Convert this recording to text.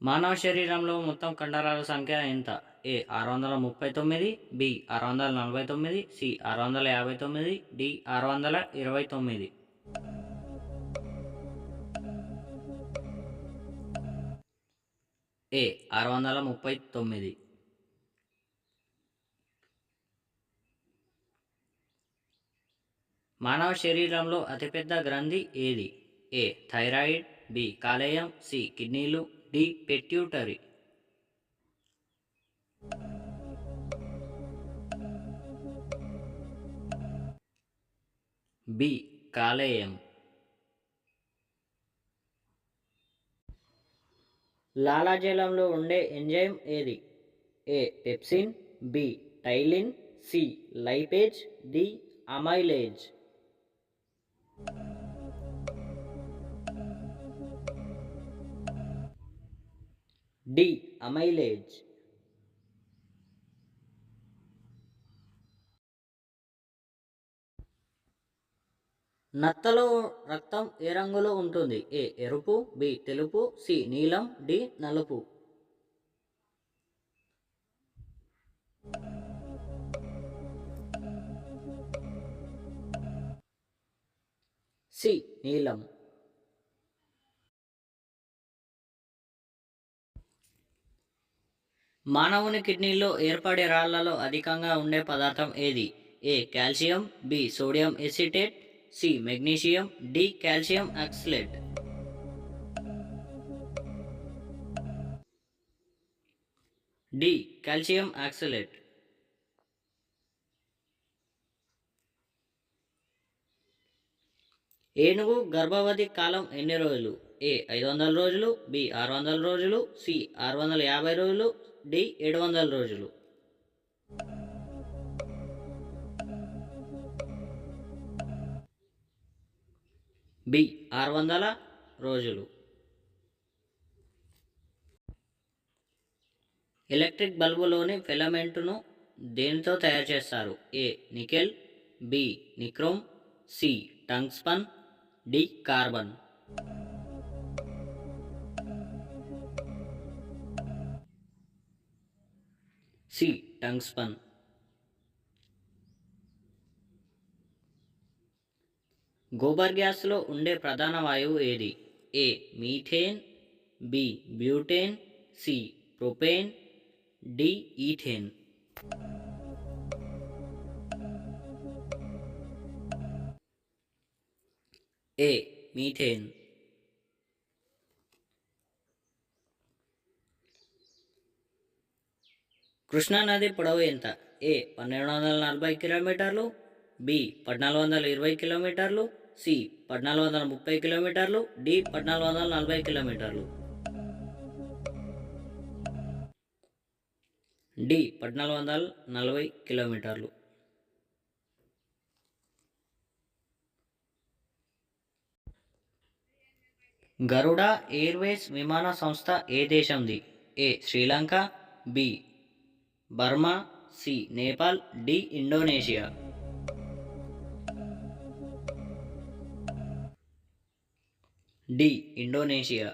మానవ శరీరంలో మొత్తం కండరాల సంఖ్య ఎంత? A 639, B 649, C 659, D 629. A 639. మానవ శరీరంలో అతిపెద్ద గ్రంథి ఏది? ఏ థైరాయిడ్, బి కాలేయం, సి కిడ్నీలు, డి పెట్యూటరీ. బి కాలేయం. లాలాజలంలో ఉండే ఎంజైమ్ ఏది? A pepsin, B ptyalin, C lipase, D amylase. D amylase. నత్తలో రక్తం ఏ రంగులో ఉంటుంది? ఏ ఎరుపు, బి తెలుపు, సి నీలం, డి నలుపు. సి నీలం. మానవుని కిడ్నీలో ఏర్పడే రాళ్లలో అధికంగా ఉండే పదార్థం ఏది? A calcium, B sodium acetate, C magnesium, D calcium oxalate. D calcium oxalate. ఏనుగు గర్భవతి కాలం ఎన్ని రోజులు? ఏ 500 రోజులు, బి 600 రోజులు, సి 650 రోజులు, డి 700 రోజులు. బి 600 రోజులు. ఎలక్ట్రిక్ బల్బులోని ఫిలమెంట్ను దేనితో తయారు చేస్తారు? A nickel, B nichrome, C tungsten, D carbon. C tungsten. గోబర్ గ్యాస్లో ఉండే ప్రధాన వాయువు ఏది? A methane, B butane, C propane, D ethane. A methane. కృష్ణానది పొడవు ఎంత? ఏ 1240 కిలోమీటర్లు, బి 1420 కిలోమీటర్లు, సి 1430 కిలోమీటర్లు, డి 1440 కిలోమీటర్లు. డి 1440 కిలోమీటర్లు. గరుడ ఎయిర్వేస్ విమాన సంస్థ ఏ దేశంది? A Sri Lanka, B Burma, C Nepal, D Indonesia. D Indonesia.